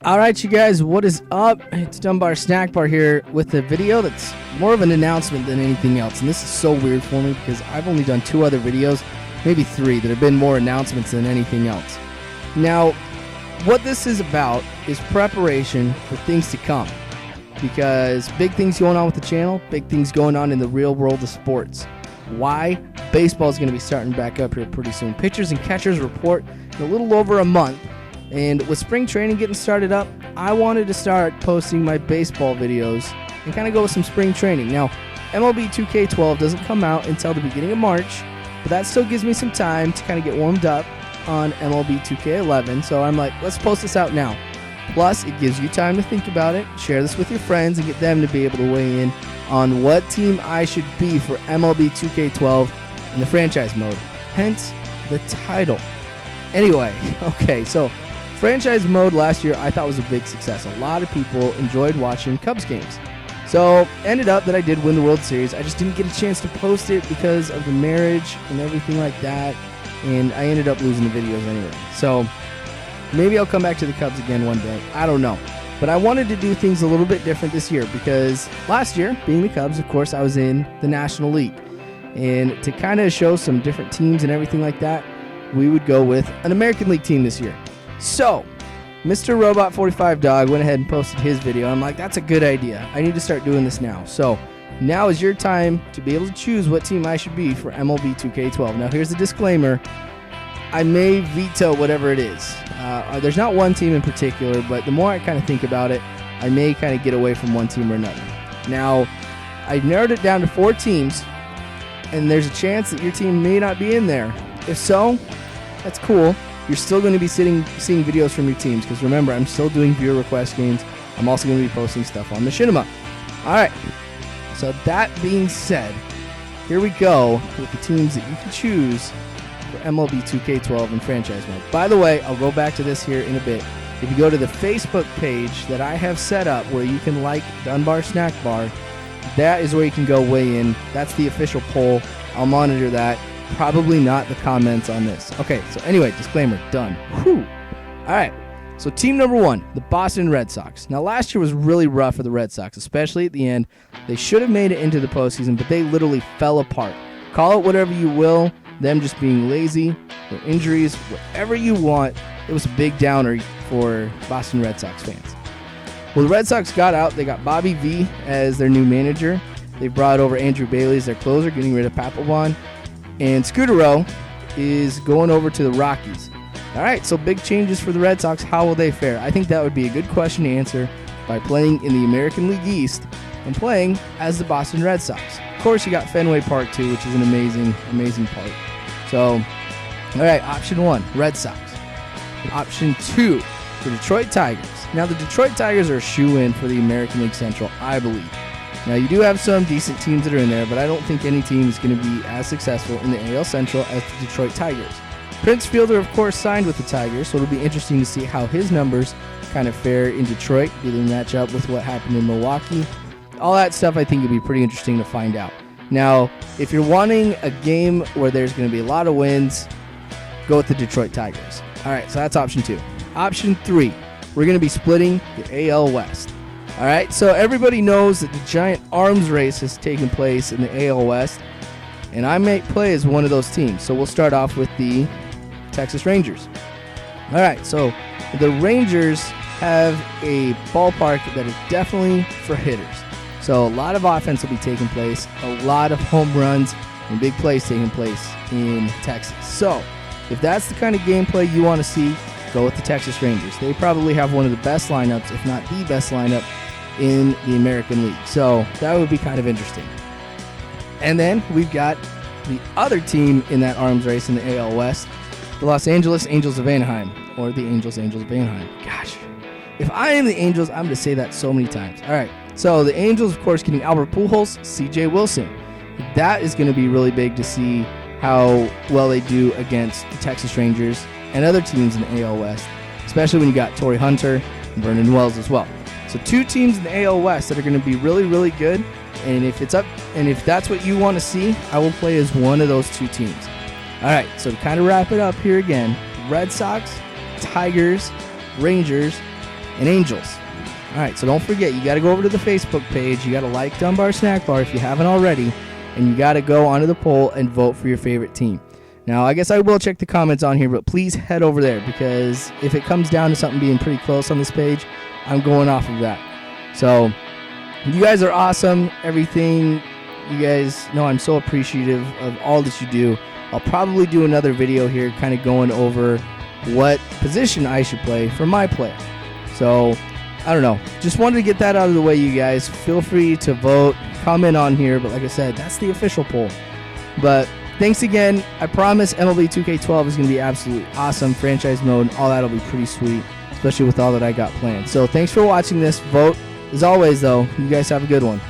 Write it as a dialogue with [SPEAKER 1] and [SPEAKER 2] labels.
[SPEAKER 1] All right, you guys, what is up? It's Dunbar Snack Bar here with a video that's more of an announcement than anything else. And this is so weird for me because I've only done 2 other videos, maybe 3, that have been more announcements than anything else. Now, what this is about is preparation for things to come. Because big things going on with the channel, big things going on in the real world of sports. Why? Baseball is going to be starting back up here pretty soon. Pitchers and catchers report in a little over a month. And with spring training getting started up, I wanted to start posting my baseball videos and kind of go with some spring training. Now, MLB 2K12 doesn't come out until the beginning of March, but that still gives me some time to kind of get warmed up on MLB 2K11. So I'm like, let's post this out now. Plus, it gives you time to think about it, share this with your friends, and get them to be able to weigh in on what team I should be for MLB 2K12 in the franchise mode. Hence, the title. Anyway, okay, so franchise mode last year I thought was a big success. A lot of people enjoyed watching Cubs games. So ended up that I did win the World Series. I just didn't get a chance to post it because of the marriage and everything like that. And I ended up losing the videos anyway. So maybe I'll come back to the Cubs again one day. I don't know. But I wanted to do things a little bit different this year because last year, being the Cubs, of course, I was in the National League. And to kind of show some different teams and everything like that, we would go with an American League team this year. So, Mr. Robot 45 Dog went ahead and posted his video. I'm like, that's a good idea. I need to start doing this now. So, now is your time to be able to choose what team I should be for MLB 2K12. Now, here's the disclaimer. I may veto whatever it is. There's not one team in particular, but the more I kind of think about it, I may kind of get away from one team or another. Now, I narrowed it down to 4 teams, and there's a chance that your team may not be in there. If so, that's cool. You're still going to be seeing videos from your teams because remember, I'm still doing viewer request games. I'm also going to be posting stuff on Machinima. All right. So that being said, here we go with the teams that you can choose for MLB 2K12 and franchise mode. By the way, I'll go back to this here in a bit. If you go to the Facebook page that I have set up where you can like Dunbar Snack Bar, that is where you can go weigh in. That's the official poll. I'll monitor that. Probably not the comments on this. Okay, so anyway, disclaimer, done. Whew. All right, so team number 1, the Boston Red Sox. Now, last year was really rough for the Red Sox, especially at the end. They should have made it into the postseason, but they literally fell apart. Call it whatever you will, them just being lazy, or injuries, whatever you want. It was a big downer for Boston Red Sox fans. Well, the Red Sox got out. They got Bobby V as their new manager. They brought over Andrew Bailey as their closer, getting rid of Papelbon. And Scudero is going over to the Rockies. All right, so big changes for the Red Sox. How will they fare? I think that would be a good question to answer by playing in the American League East and playing as the Boston Red Sox. Of course, you got Fenway Park too, which is an amazing, amazing park. So, all right, option 1, Red Sox. Option 2, the Detroit Tigers. Now, the Detroit Tigers are a shoe-in for the American League Central, I believe. Now, you do have some decent teams that are in there, but I don't think any team is going to be as successful in the AL Central as the Detroit Tigers. Prince Fielder, of course, signed with the Tigers, so it'll be interesting to see how his numbers kind of fare in Detroit. Do they match up with what happened in Milwaukee? All that stuff I think would be pretty interesting to find out. Now, if you're wanting a game where there's going to be a lot of wins, go with the Detroit Tigers. All right, so that's option 2. Option 3, we're going to be splitting the AL West. All right, so everybody knows that the giant arms race has taken place in the AL West, and I may play as one of those teams. So we'll start off with the Texas Rangers. All right, so the Rangers have a ballpark that is definitely for hitters. So a lot of offense will be taking place, a lot of home runs and big plays taking place in Texas. So if that's the kind of gameplay you want to see, go with the Texas Rangers. They probably have one of the best lineups, if not the best lineup, in the American League. So that would be kind of interesting. And then we've got the other team in that arms race in the AL West, the Los Angeles Angels of Anaheim, or the Angels of Anaheim. Gosh, if I am the Angels, I'm going to say that so many times. All right, so the Angels, of course, getting Albert Pujols, CJ Wilson. That is going to be really big to see how well they do against the Texas Rangers and other teams in the AL West, especially when you got Torrey Hunter and Vernon Wells as well. So 2 teams in the AL West that are going to be really, really good. And if that's what you want to see, I will play as one of those 2 teams. All right, so to kind of wrap it up here again, Red Sox, Tigers, Rangers, and Angels. All right, so don't forget, you got to go over to the Facebook page. You got to like Dunbar Snack Bar if you haven't already, and you got to go onto the poll and vote for your favorite team. Now, I guess I will check the comments on here, but please head over there, because if it comes down to something being pretty close on this page, I'm going off of that. So, you guys are awesome. Everything, you guys know I'm so appreciative of all that you do. I'll probably do another video here kind of going over what position I should play for my player. So, I don't know. Just wanted to get that out of the way, you guys. Feel free to vote, comment on here. But like I said, that's the official poll. But thanks again. I promise MLB 2K12 is going to be absolutely awesome. Franchise mode, all that will be pretty sweet, especially with all that I got planned. So thanks for watching this. Vote. As always, though, you guys have a good one.